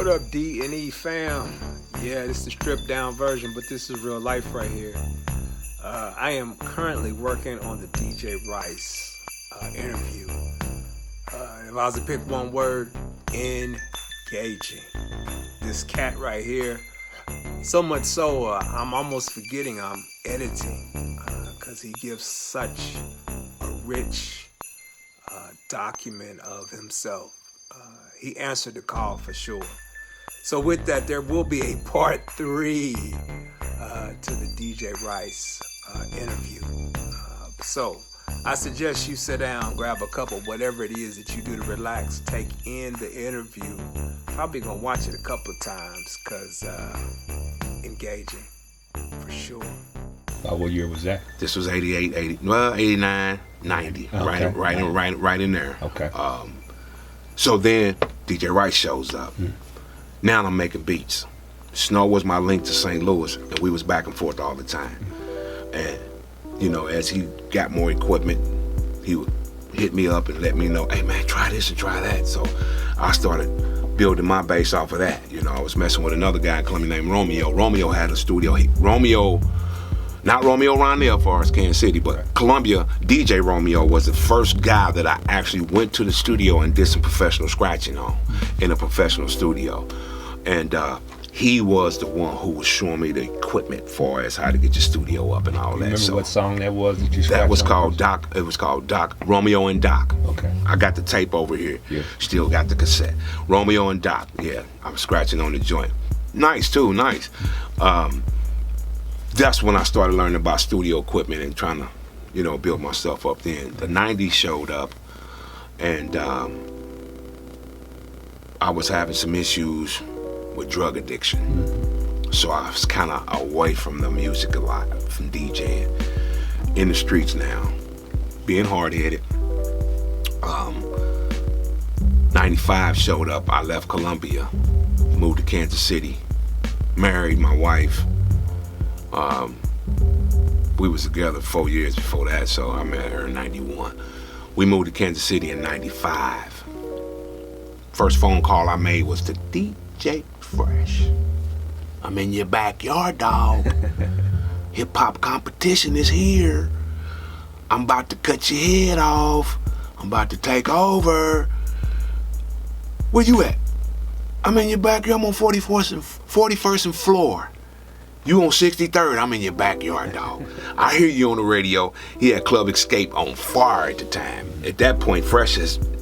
What up, D&E fam? Yeah, this is the stripped down version, but this is real life right here. I am currently working on the DJ Rice interview. If I was to pick one word, engaging. This cat right here, so much so I'm almost forgetting I'm editing because he gives such a rich document of himself. He answered the call for sure. So with that, there will be a part 3 to the DJ Rice interview. So I suggest you sit down, grab a cup of whatever it is that you do to relax, take in the interview. Probably gonna watch it a couple of times because engaging for sure. What year was that? This was 88, 89, 90, Okay. right in there. Okay. So then DJ Rice shows up. Now I'm making beats. Snow was my link to St. Louis, and we was back and forth all the time. And, you know, as he got more equipment, he would hit me up and let me know, hey man, try this and try that. So I started building my bass off of that. You know, I was messing with another guy in Columbia named Romeo. Romeo had a studio. Not Romeo Rondell as far as Kansas City, but Columbia, DJ Romeo was the first guy that I actually went to the studio and did some professional scratching on in a professional studio. And he was the one who was showing me the equipment for as how to get your studio up and all that. Remember So what song that was that you scratched that was on called first? Doc. It was called Doc, Romeo and Doc. Okay. I got the tape over here. Yeah. Still got the cassette. Romeo and Doc. Yeah, I'm scratching on the joint. Nice too, nice. That's when I started learning about studio equipment and trying to, you know, build myself up then. The 90s showed up, and I was having some issues with drug addiction. So I was kind of away from the music a lot, from DJing. In the streets now, being hard-headed. 95 showed up. I left Columbia, moved to Kansas City, married my wife. We was together 4 years before that, so I met her in 91. We moved to Kansas City in 95. First phone call I made was to DJ Fresh. I'm in your backyard, dog. Hip-hop competition is here. I'm about to cut your head off. I'm about to take over. Where you at? I'm in your backyard. I'm on 41st and floor. You on 63rd, I'm in your backyard, dog. I hear you on the radio. He had Club Escape on fire at the time. At that point, Fresh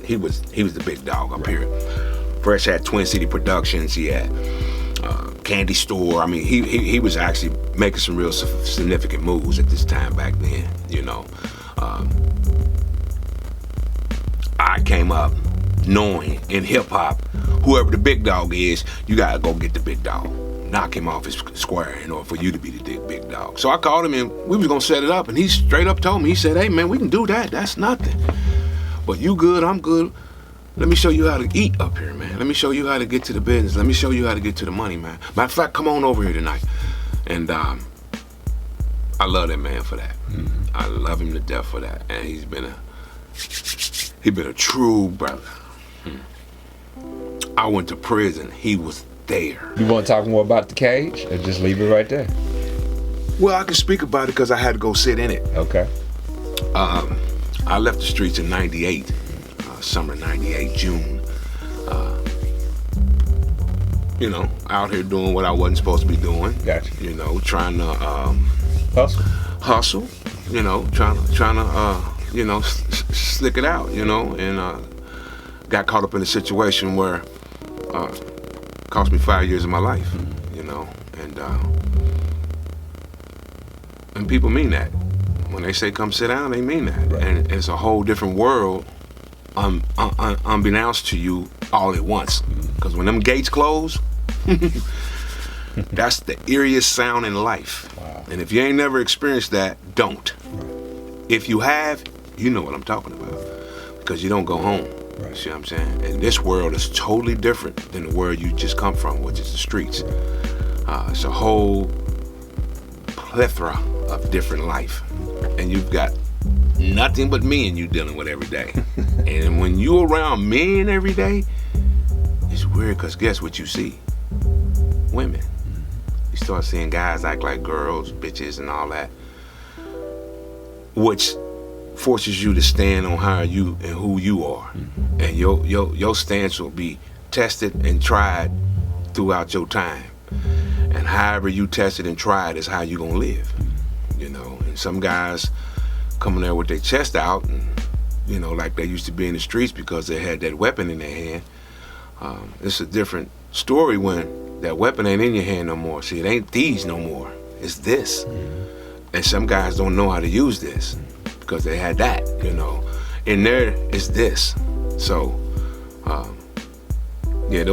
he was the big dog up here. Fresh had Twin City Productions. He had Candy Store. I mean, he was actually making some real significant moves at this time back then, you know. I came up knowing in hip-hop, whoever the big dog is, you gotta go get the big dog. Knock him off his square in order for you to be the big dog. So I called him and we was gonna set it up, and he straight up told me, he said, hey man, we can do that, that's nothing. But you good, I'm good. Let me show you how to eat up here, man. Let me show you how to get to the business. Let me show you how to get to the money, man. Matter of fact, come on over here tonight. And I love that man for that. Mm-hmm. I love him to death for that. And he's been a true brother. I went to prison, he was there. You want to talk more about the cage, or just leave it right there? Well, I can speak about it because I had to go sit in it. Okay. I left the streets in 98, summer 98, June. You know, out here doing what I wasn't supposed to be doing. Gotcha. You know, trying to hustle. You know, trying to you know, slick it out. You know, and got caught up in a situation where cost me 5 years of my life. You know, and people mean that. When they say come sit down, they mean that. Right. And it's a whole different world unbeknownst to you all at once. Because when them gates close, that's the eeriest sound in life. Wow. And if you ain't never experienced that, don't. Right. If you have, you know what I'm talking about. Because you don't go home. Right. See what I'm saying? And this world is totally different than the world you just come from, which is the streets. It's a whole plethora of different life. And you've got nothing but men you dealing with every day. And when you around men every day, it's weird because guess what you see? Women. You start seeing guys act like girls, bitches, and all that, which forces you to stand on how you and who you are, and your stance will be tested and tried throughout your time, and however you test it and try it is how you gonna live, you know. And some guys coming there with their chest out, and you know, like they used to be in the streets because they had that weapon in their hand. It's a different story when that weapon ain't in your hand no more. See, it ain't these no more. It's this. And some guys don't know how to use this because they had that, you know. In there is this. So, yeah,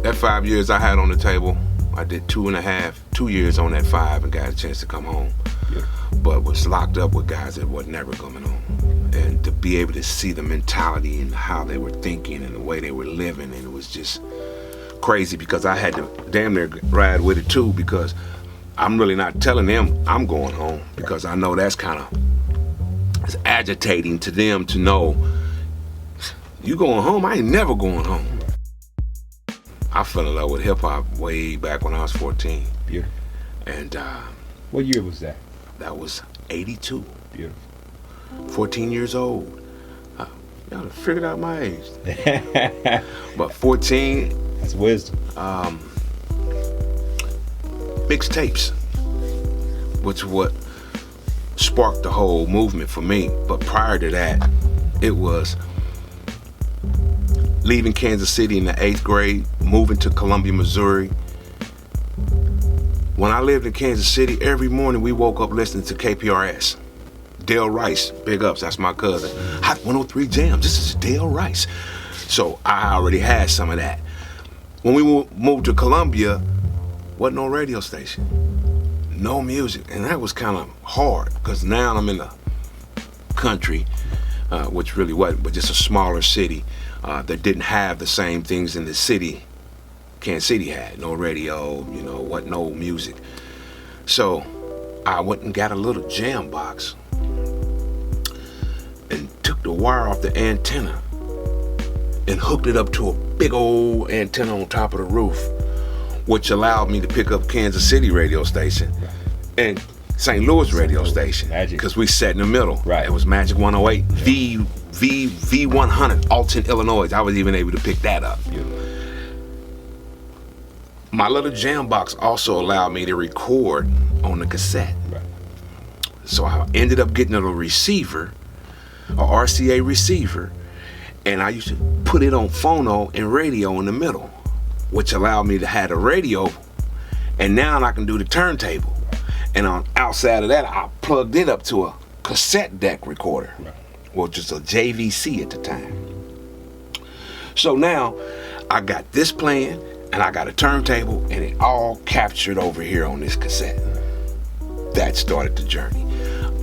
that 5 years I had on the table, I did 2 years on that 5 and got a chance to come home. Yeah. But was locked up with guys that were never coming home. And to be able to see the mentality and how they were thinking and the way they were living, and it was just crazy because I had to damn near ride with it too, because I'm really not telling them I'm going home, because I know that's kind of, it's agitating to them to know, you going home? I ain't never going home. I fell in love with hip hop way back when I was 14. Beautiful. And what year was that? That was 82. Beautiful. 14 years old. Y'all have figured out my age. But 14. That's wisdom. Mixtapes, which what sparked the whole movement for me. But prior to that, it was leaving Kansas City in the 8th grade, moving to Columbia, Missouri. When I lived in Kansas City, every morning we woke up listening to KPRS. Dale Rice, big ups, that's my cousin. Hot 103 Jams, this is Dale Rice. So I already had some of that. When we moved to Columbia, wasn't no radio station, no music, and that was kind of hard, because now I'm in the country, which really wasn't, but just a smaller city that didn't have the same things in the city Kansas City had. No radio, you know, wasn't no music. So I went and got a little jam box and took the wire off the antenna and hooked it up to a big old antenna on top of the roof, which allowed me to pick up Kansas City radio station and St. Louis radio station, because we sat in the middle. Right. It was Magic 108, V100, Alton, Illinois. I was even able to pick that up. Beautiful. My little jam box also allowed me to record on the cassette. Right. So I ended up getting a little receiver, a RCA receiver, and I used to put it on phono and radio in the middle, which allowed me to have a radio, and now I can do the turntable. And on outside of that, I plugged it up to a cassette deck recorder, which was a JVC at the time. So now I got this playing, and I got a turntable, and it all captured over here on this cassette. That started the journey.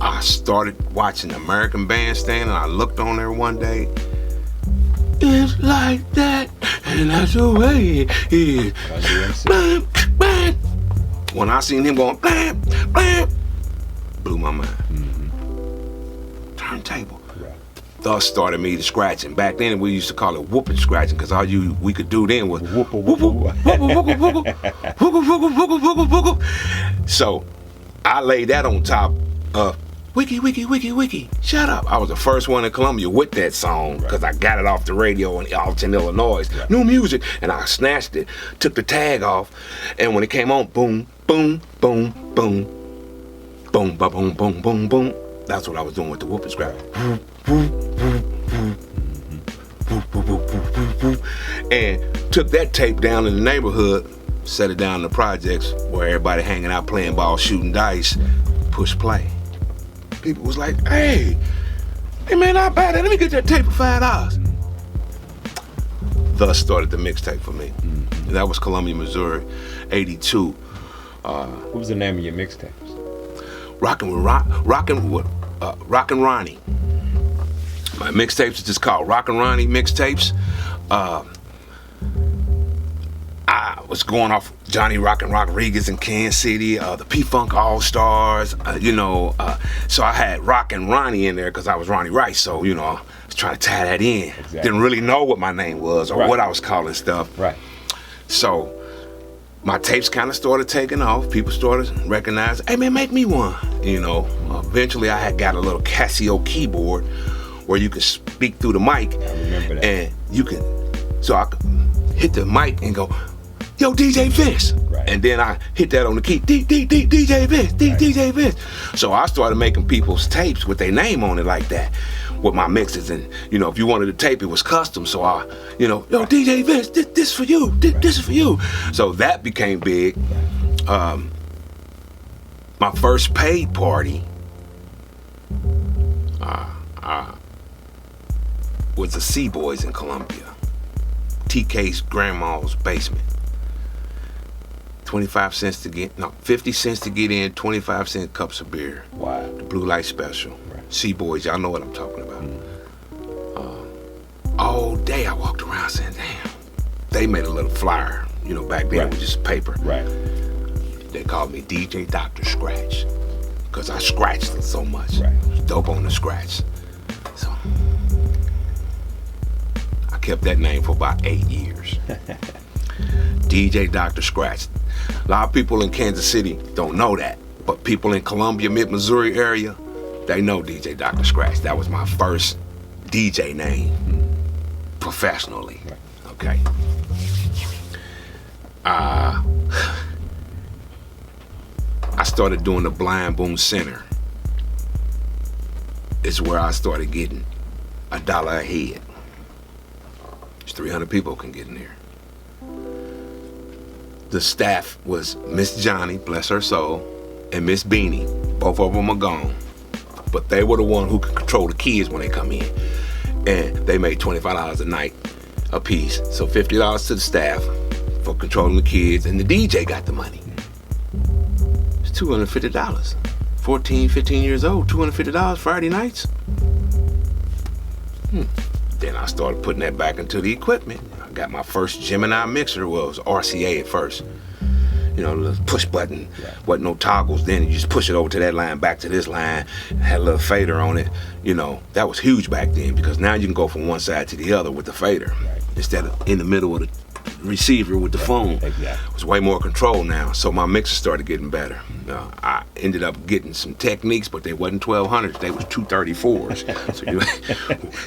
I started watching American Bandstand, and I looked on there one day. It's like that, and that's the way it is. Blam, blam. When I seen him going blam, blam, blew my mind. Turntable. Right. Thus started me to scratching. Back then we used to call it whooping scratching, because all we could do then was whoop, whoop, whoop, whoop, whoop, whoop, whoop. So I laid that on top of Wiki, wiki, wiki, wiki, shut up. I was the first one in Columbia with that song, because I got it off the radio in Alton, Illinois. Right. New music. And I snatched it, took the tag off, and when it came on, boom, boom, boom, boom, boom, ba boom, boom, boom, boom. That's what I was doing with the whooping scratch. And took that tape down in the neighborhood, set it down in the projects where everybody hanging out, playing ball, shooting dice, push play. People was like, hey man, not bad. Let me get that tape for $5. Thus started the mixtape for me. And that was Columbia, Missouri, 82. What was the name of your mixtapes? Rockin' Ronnie. My mixtapes is just called Rockin' Ronnie mixtapes. was going off Johnny Rockin' Rodriguez in Kansas City, the P-Funk All-Stars, so I had Rockin' Ronnie in there because I was Ronnie Rice, so, I was trying to tie that in. Exactly. Didn't really know what my name was or Right. what I was calling stuff. Right. So my tapes kind of started taking off. People started recognizing, hey man, make me one. Eventually I had got a little Casio keyboard where you could speak through the mic. I remember that. And so I could hit the mic and go, yo, DJ Vince. Right. And then I hit that on the key, DJ Vince, DJ Vince. So I started making people's tapes with their name on it like that, with my mixes. And, if you wanted a tape, it was custom. So I, yo, DJ Vince, this for you, this is for you. So that became big. My first paid party was the C-Boys in Columbia. TK's grandma's basement. 50 cents to get in, 25-cent cups of beer. Wow. The Blue Light Special. Right. C-Boys, y'all know what I'm talking about. All day I walked around saying, damn. They made a little flyer. Back then Right. it was just paper. Right. They called me DJ Dr. Scratch because I scratched it so much. Right. It was dope on the scratch. So I kept that name for about 8 years. DJ Dr. Scratch. A lot of people in Kansas City don't know that, but people in Columbia, Mid-Missouri area, they know DJ Dr. Scratch. That was my first DJ name professionally. Right. Okay. I started doing the Blind Boom Center. It's where I started getting $1 a head. It's 300 people can get in there. The staff was Miss Johnny, bless her soul, and Miss Beanie. Both of them are gone. But they were the one who could control the kids when they come in. And they made $25 a night a piece. So $50 to the staff for controlling the kids, and the DJ got the money. It's $250. 14, 15 years old, $250 Friday nights. Then I started putting that back into the equipment. I got my first Gemini mixer. Well, it was RCA at first. The push button. Right. Wasn't no toggles then. You just push it over to that line, back to this line. Had a little fader on it. That was huge back then because now you can go from one side to the other with the fader. Right. Instead of in the middle of the receiver with the phone. Exactly. It was way more control now. So my mixer started getting better. I ended up getting some techniques, but they wasn't 1200s. They was 234s. So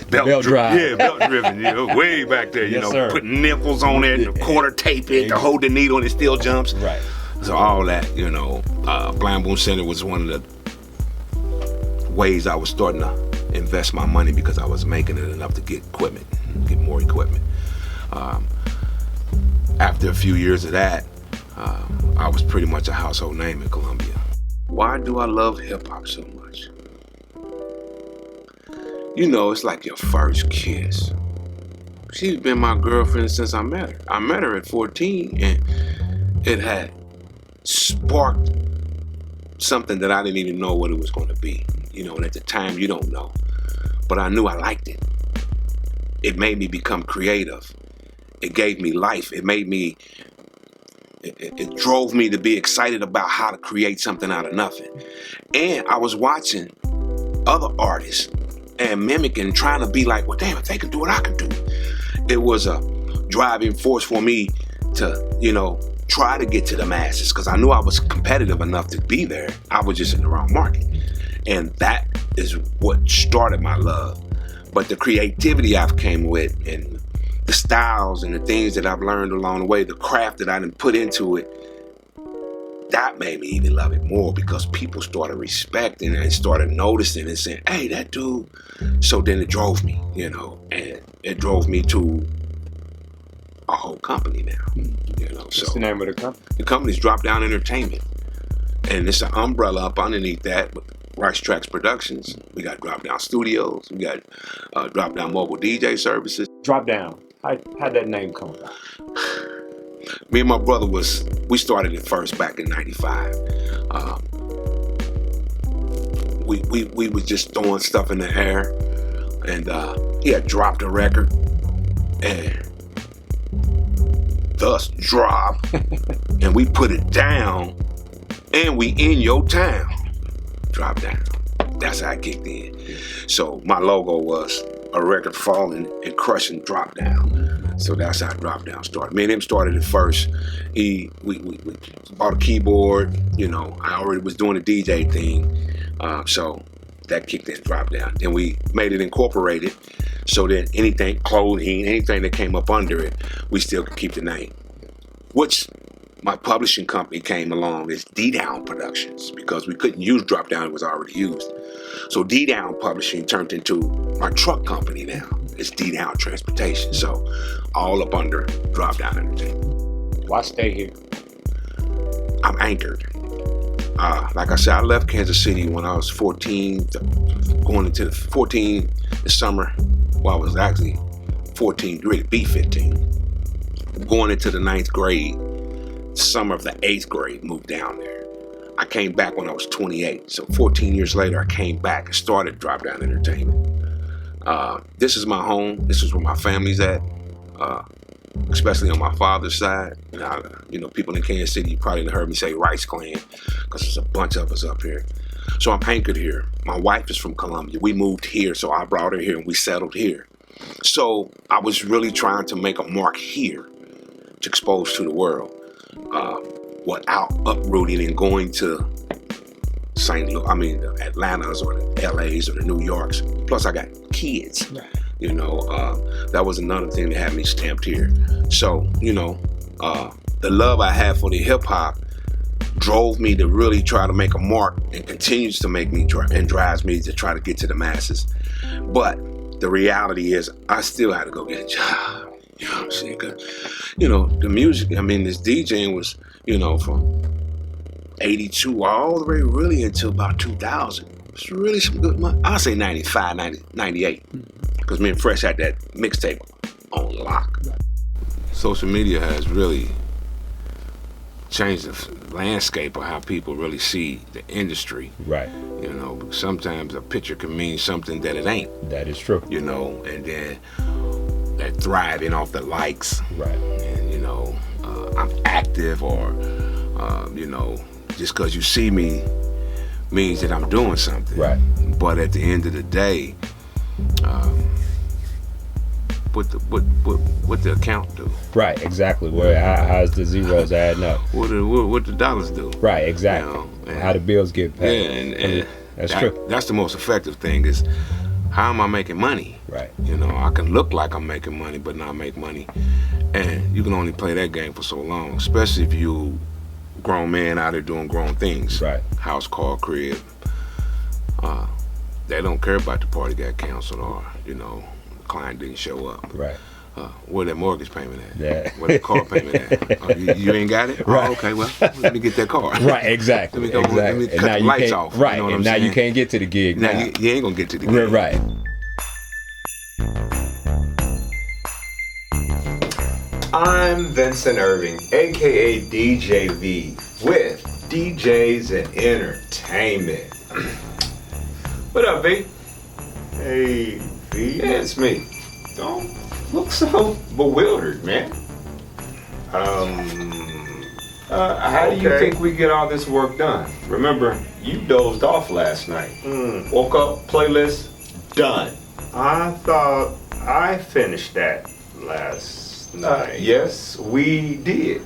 belt drive. Yeah, belt driven. Way back there. Yes, sir. Putting nipples on it, and quarter tape it to hold the needle, and it still jumps. Right. So all that, Blind Boom Center was one of the ways I was starting to invest my money because I was making it enough to get equipment, get more equipment. After a few years of that, I was pretty much a household name in Columbia. Why do I love hip hop so much? It's like your first kiss. She's been my girlfriend since I met her. I met her at 14, and it had sparked something that I didn't even know what it was going to be. And at the time, you don't know. But I knew I liked it. It made me become creative. It gave me life. It made me, it drove me to be excited about how to create something out of nothing. And I was watching other artists and mimicking, trying to be like, well, damn, if they can do it, I can do it. It was a driving force for me to, try to get to the masses because I knew I was competitive enough to be there. I was just in the wrong market. And that is what started my love. But the creativity I've came with and the styles and the things that I've learned along the way, the craft that I didn't put into it, that made me even love it more because people started respecting and started noticing and saying, hey, that dude. So then it drove me, and it drove me to a whole company now, What's the name of the company? The company's Drop Down Entertainment. And it's an umbrella up underneath that with Rice Tracks Productions. We got Drop Down Studios. We got Drop Down Mobile DJ Services. Drop Down. How'd that name come about? Me and my brother we started it first back in 95. We was just throwing stuff in the air, and he had dropped a record, and thus drop, and we put it down, and we in your town. Drop down. That's how I kicked in. So my logo was a record falling and crushing drop down. So that's how Drop Down started. Me and him started it first. We bought a keyboard. You know, I already was doing the DJ thing. So that kicked in Drop Down. Then we made it incorporated so that anything, clothing, anything that came up under it, we still could keep the name. Which my publishing company came along as D-Down Productions because we couldn't use Drop Down, it was already used. So D-Down Publishing turned into my truck company now. It's D-Down Transportation. So all up under Drop Down Entertainment. Why stay here? I'm anchored. Like I said, I left Kansas City when I was 14, going into 14 this summer. Well, I was actually 14, ready to be 15. Going into the 9th grade, summer of the 8th grade, moved down there. I came back when I was 28. So 14 years later, I came back and started Drop Down Entertainment. This is my home. This is where my family's at, especially on my father's side. You know, people in Kansas City, you probably heard me say Rice Clan because there's a bunch of us up here. So I'm anchored here. My wife is from Columbia. We moved here, so I brought her here and we settled here. So I was really trying to make a mark here to expose to the world without uprooting and going to Atlanta's or the LA's or the New York's. Plus I got kids. Right. You know, that was another thing that had me stamped here. So, you know, the love I had for the hip hop drove me to really try to make a mark and continues to make me drives me to try to get to the masses. But the reality is I still had to go get a job. You know what I'm saying? 'Cause, you know, the music, this DJing was, you know, from 82 all the way really until about 2000. It's really some good money. I'll say 95, 98. Because me and Fresh had that mixtape on lock. Social media has really changed the landscape of how people really see the industry. Right. You know, sometimes a picture can mean something that it ain't. That is true. You know, and then that thriving off the likes. Right. And, you know, I'm active or, you know, just because you see me means that I'm doing something. Right. But at the end of the day, what the account do? Right, exactly. How's the zeros adding up? What the dollars do? Right, exactly. You know, how the bills get paid. Yeah, and that's true. That's the most effective thing is how am I making money? Right. You know, I can look like I'm making money, but not make money. And you can only play that game for so long, especially if you grown man out there doing grown things. Right. House, car, crib. They don't care about the party got canceled or, you know, the client didn't show up. Right. Where that mortgage payment at? Yeah. Where that car payment at? You ain't got it? Right. Oh, okay, well, let me get that car. Right, exactly. Let me cut the lights off. Right, you know and now you can't get to the gig now. You ain't gonna get to the gig. Right. I'm Vincent Irving, aka DJ V, with DJs and Entertainment. What up, V? Hey, V. Yeah, it's me. Don't look so bewildered, man. How do you think we get all this work done? Remember, you dozed off last night. Woke up, playlist, done. I thought I finished that last night. Yes, we did.